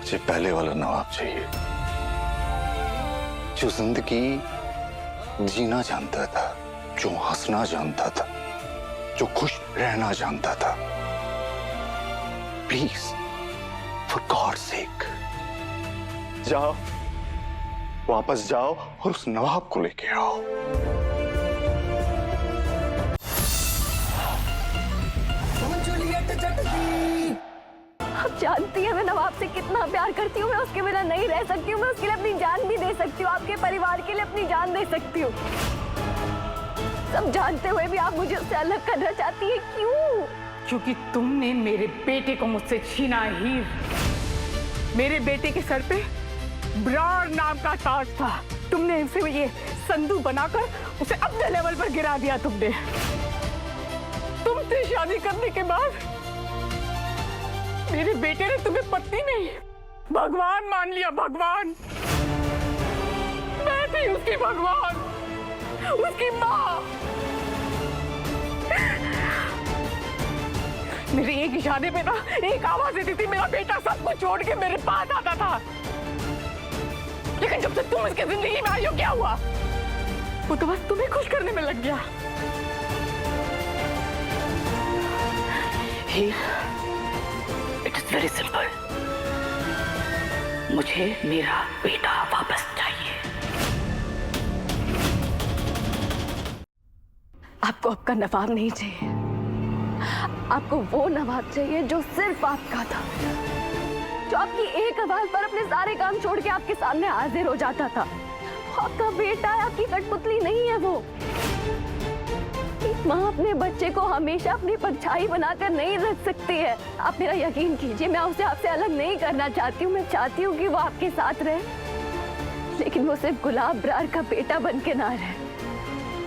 मुझे पहले वाला नवाब चाहिए जो जिंदगी जीना जानता था, जो हंसना जानता था, जो खुश रहना जानता था। प्लीज, फॉर गॉड सेक, जाओ, वापस जाओ और उस नवाब को लेके आओ। आप जानती हैं मैं नवाब से कितना प्यार करती हूँ। मैं उसके बिना नहीं रह सकती हूँ। मैं उसके लिए अपनी जान भी दे सकती हूँ। आपके परिवार के लिए अपनी जान दे सकती हूँ। सब जानते हुए भी आप मुझे उससे अलग करना चाहती हैं, क्यों? क्योंकि तुमने मेरे बेटे को मुझसे छीना हीर। मेरे बेटे के सर पे ब्रार नाम का ताज था। तुमने इसे ये संदूक बनाकर उसे अपने लेवल पर गिरा दिया। तुमने तुमसे शादी करने के बाद मेरे बेटे ने तुम्हें पत्नी नहीं, भगवान मान लिया। भगवान, मैं थी उसकी भगवान, उसकी माँ। मेरे एक इशारे पे ना, एक आवाज देती थी, मेरा बेटा सब कुछ छोड़ के मेरे पास आता था। लेकिन जब से तुम इसकी जिंदगी में आई हो, क्या हुआ? वो तो बस तुम्हें खुश करने में लग गया। It is very simple. मुझे मेरा बेटा वापस चाहिए। आपको आपका नवाब नहीं चाहिए। आपको वो नवाब चाहिए जो सिर्फ आपका था, जो आपकी एक आवाज पर अपने सारे काम छोड़ के आपके सामने हाजिर हो जाता था। आपका बेटा है, आपकी कठपुतली नहीं है वो। एक माँ अपने बच्चे को हमेशा अपनी परछाई बनाकर नहीं रख सकती है। आप मेरा यकीन कीजिए, मैं उसे आपसे अलग नहीं करना चाहती हूँ। मैं चाहती हूँ कि वो आपके साथ रहे, लेकिन वो सिर्फ गुलाब ब्रार का बेटा बन के ना रहे।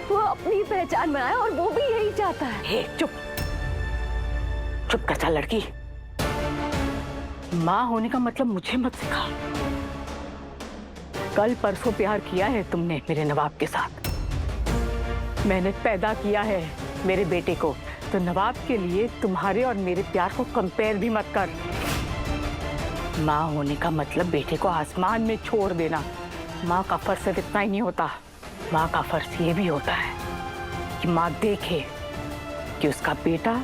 वो अपनी पहचान बनाए और वो भी यही चाहता है। चुप चुप कर जा लड़की। माँ होने का मतलब मुझे मत सिखा। कल परसों प्यार किया है तुमने मेरे नवाब के साथ। मैंने पैदा किया है मेरे बेटे को, तो नवाब के लिए तुम्हारे और मेरे प्यार को कंपेयर भी मत कर। माँ होने का मतलब बेटे को आसमान में छोड़ देना। माँ का फर्ज सिर्फ इतना ही नहीं होता। माँ का फर्ज ये भी होता है कि माँ देखे कि उसका बेटा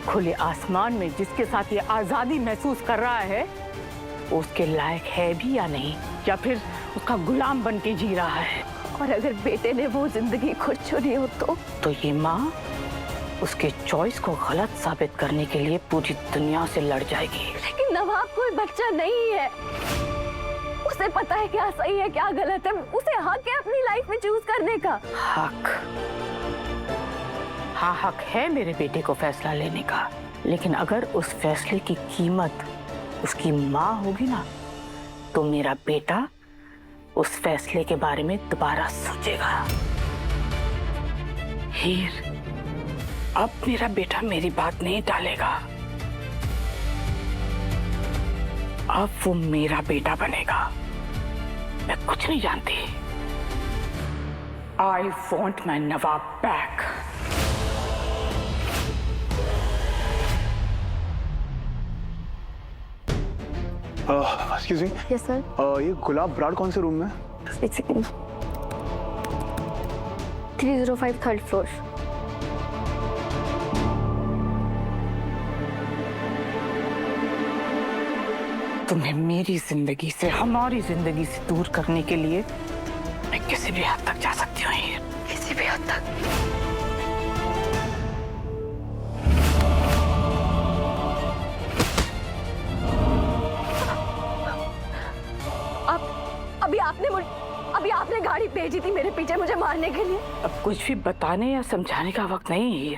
खुले आसमान में जिसके साथ ये आजादी महसूस कर रहा है, वो उसके लायक है भी या नहीं, या फिर उसका गुलाम बन के जी रहा है। और अगर बेटे ने वो जिंदगी खुद चुनी हो तो ये माँ उसके चॉइस को गलत साबित करने के लिए पूरी दुनिया से लड़ जाएगी। लेकिन नवाब कोई बच्चा नहीं है। उसे पता है क्या सही है क्या गलत है। उसे हक है अपनी लाइफ में चूज करने का। हक? हाँ, हक है मेरे बेटे को फैसला लेने का, लेकिन अगर उस फैसले की कीमत उसकी माँ होगी ना, तो मेरा बेटा उस फैसले के बारे में दोबारा सोचेगा। हीर, अब मेरा बेटा मेरी बात नहीं टालेगा। अब वो मेरा बेटा बनेगा। मैं कुछ नहीं जानती। I want my Nawab back. Excuse me. Yes sir. ये गुलाब ब्रार कौन से रूम में? 305 थर्ड फ्लोर। तुम्हें मेरी जिंदगी से, हमारी जिंदगी से दूर करने के लिए मैं किसी भी हद तक जा सकती हूँ। किसी भी हद तक। अभी आपने गाड़ी भेजी थी मेरे पीछे मुझे मारने के लिए। अब कुछ भी बताने या समझाने का वक्त नहीं है।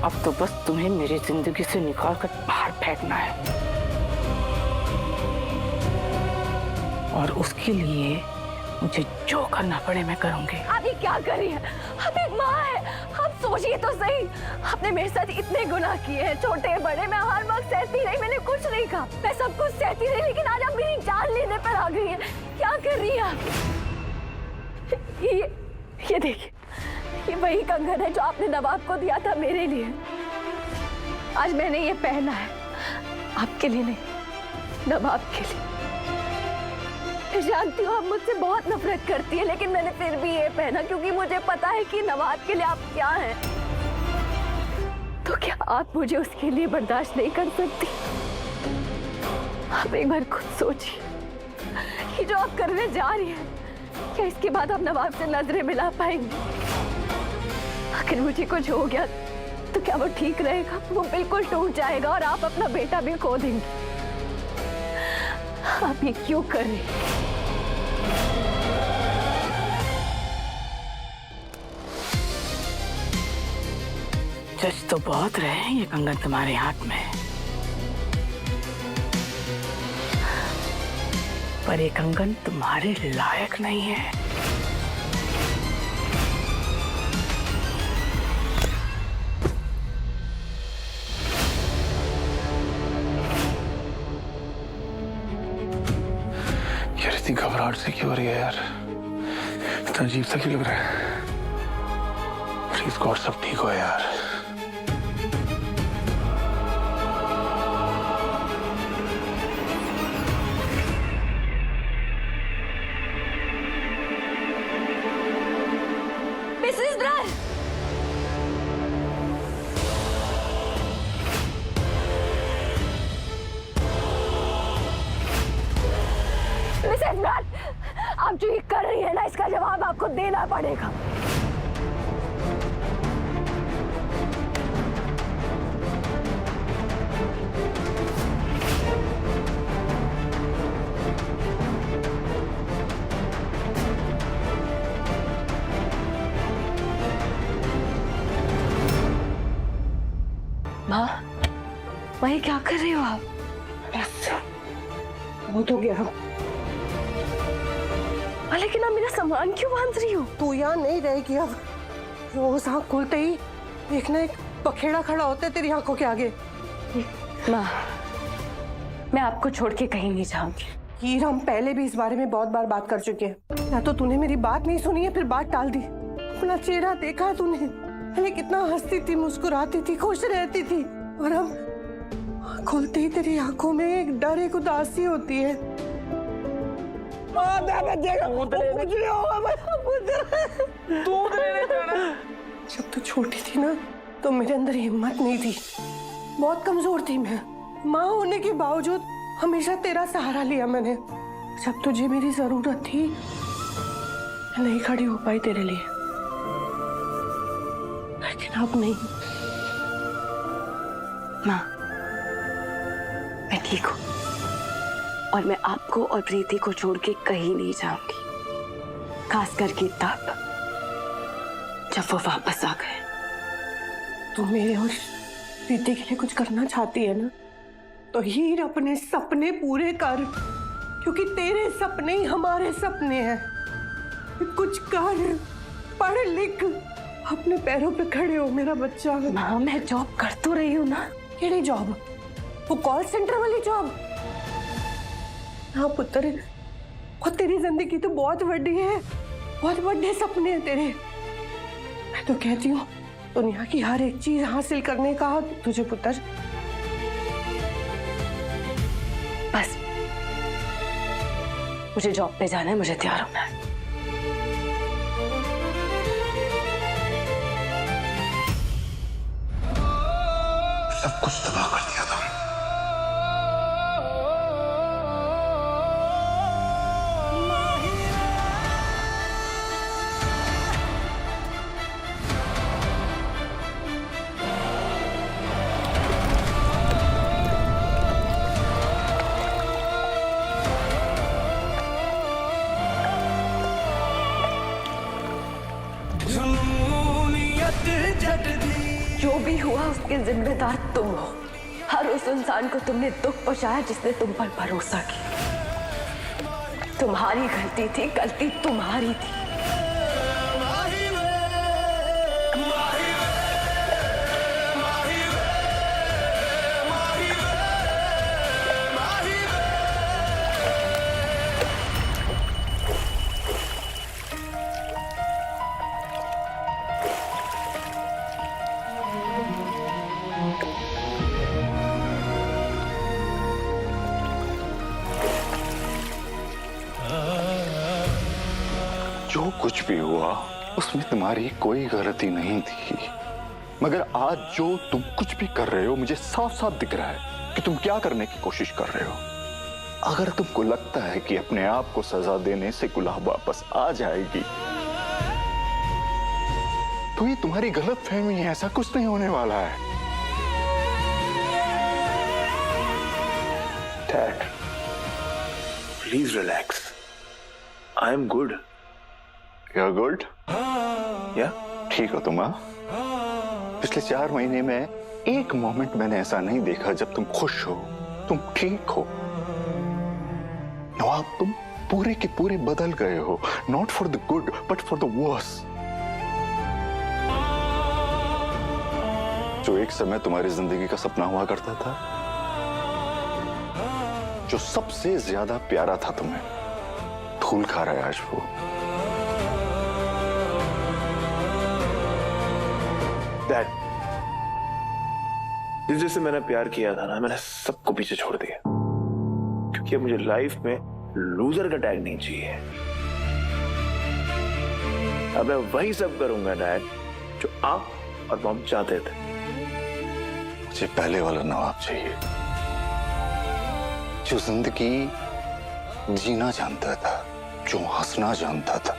अब तो बस तुम्हें मेरी जिंदगी से निकाल कर बाहर फेंकना है, और उसके लिए मुझे जो करना पड़े मैं करूंगी। आप ये क्या कर रही हैं? आप एक माँ है, आप सोचिए तो सही। आपने मेरे साथ इतने गुनाह किए हैं, छोटे बड़े, मैं हर वक्त सहती रही, मैंने कुछ नहीं कहा, मैं सब कुछ सहती रही, लेकिन आज आप मेरी जान लेने पर आ गई हैं। क्या कर रही हैं आप? ये देखिए, ये वही कंगन है जो आपने नवाब को दिया था मेरे लिए। आज मैंने ये पहना है, आपके लिए नहीं, नवाब के लिए। मैं जानती हूँ आप मुझसे बहुत नफरत करती है, लेकिन मैंने फिर भी ये पहना क्योंकि मुझे पता है कि नवाब के लिए आप क्या हैं। तो क्या आप मुझे उसके लिए बर्दाश्त नहीं कर सकती? आप एक बार खुद सोचिए कि जो आप करने जा रही हैं, क्या इसके बाद आप नवाब से नजरें मिला पाएंगी? अगर मुझे कुछ हो गया तो क्या वो ठीक रहेगा? वो बिल्कुल टूट जाएगा और आप अपना बेटा भी खो देंगी। आप ये क्यों कर रही हैं? जज तो बहुत रहे हैं, ये कंगन तुम्हारे हाथ में है, पर ये कंगन तुम्हारे लायक नहीं है। यार इतनी घबराहट से क्यों हो रही है यार? इतना अजीब सा क्यों लग रहा है? प्लीज गॉड सब ठीक हो यार। मिसेस ब्रार! मिसेस ब्रार, आप जो ये कर रही है ना, इसका जवाब आपको देना पड़ेगा। माँ, वही क्या कर रही हो आप? बस वो तो गया। लेकिन आप मेरा सामान क्यों बांध रही हो? तू यहाँ नहीं रहेगी अब। रोज आँख खुलते ही देखना एक पखेड़ा खड़ा होता है तेरी आंखों के आगे। माँ, मैं आपको छोड़ के कहीं नहीं जाऊंगी। हीर, हम पहले भी इस बारे में बहुत बार बात कर चुके हैं। या तो तूने मेरी बात नहीं सुनी है, फिर बात टाल दी। अपना चेहरा देखा तूने? पहले कितना हंसती थी, मुस्कुराती थी, खुश रहती थी, और अब खुलते ही तेरी आंखों में एक डर, एक उदासी होती है। जब तू छोटी थी ना, तो मेरे अंदर हिम्मत नहीं थी, बहुत कमजोर थी मैं। माँ होने के बावजूद हमेशा तेरा सहारा लिया मैंने। जब तुझे मेरी जरूरत थी, मैं नहीं खड़ी हो पाई तेरे लिए, लेकिन अब नहीं। माँ, मैं ठीक हूँ और मैं आपको और प्रीति को छोड़ के कहीं नहीं जाऊंगी, खास करके तब जब वो वापस आ गए। तू मेरे और प्रीति के लिए कुछ करना चाहती है ना, तो हीर अपने सपने पूरे कर, क्योंकि तेरे सपने ही हमारे सपने हैं। कुछ कर, पढ़ लिख, अपने पैरों पे खड़े हो मेरा बच्चा। माँ, मैं जॉब कर तो रही हूँ ना। केड़ी जॉब? वो कॉल सेंटर वाली जॉब? हाँ पुत्र, और तेरी जिंदगी तो बहुत बड़ी है, बहुत बड़े सपने हैं तेरे। मैं तो कहती हूँ दुनिया की हर एक चीज हासिल करने का तुझे पुत्र। बस मुझे जॉब पे जाना है, मुझे तैयार होना है। सब कुछ तबाह कर दिया था। जो भी हुआ उसके जिम्मेदार तुम हो। हर उस इंसान को तुमने दुख पहुंचाया जिसने तुम पर भरोसा किया। तुम्हारी गलती थी, गलती तुम्हारी थी। जो कुछ भी हुआ उसमें तुम्हारी कोई गलती नहीं थी, मगर आज जो तुम कुछ भी कर रहे हो मुझे साफ साफ दिख रहा है कि तुम क्या करने की कोशिश कर रहे हो। अगर तुमको लगता है कि अपने आप को सजा देने से गुलाब वापस आ जाएगी तो ये तुम्हारी गलतफहमी है, ऐसा कुछ नहीं होने वाला है। Dad please relax, I am good. You're good? या ठीक हो तुम? हाँ? पिछले 4 महीने में एक मोमेंट मैंने ऐसा नहीं देखा जब तुम खुश हो, तुम ठीक हो। नवाब तुम पूरे के पूरे बदल गए हो, not for the good but for the worse. जो एक समय तुम्हारी जिंदगी का सपना हुआ करता था, जो सबसे ज्यादा प्यारा था तुम्हें, धूल खा रहा है आज वो। डैड जिस जैसे मैंने प्यार किया था ना, मैंने सबको पीछे छोड़ दिया, क्योंकि अब मुझे लाइफ में लूजर का टैग नहीं चाहिए। अब मैं वही सब करूंगा डैड जो आप और मॉम चाहते थे। मुझे पहले वाला नवाब चाहिए जो जिंदगी जीना जानता था, जो हंसना जानता था,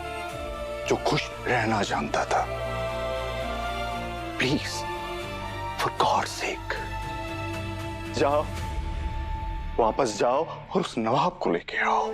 जो खुश रहना जानता था। प्लीज फॉर गॉड्स सेक जाओ, वापस जाओ और उस नवाब को लेके आओ।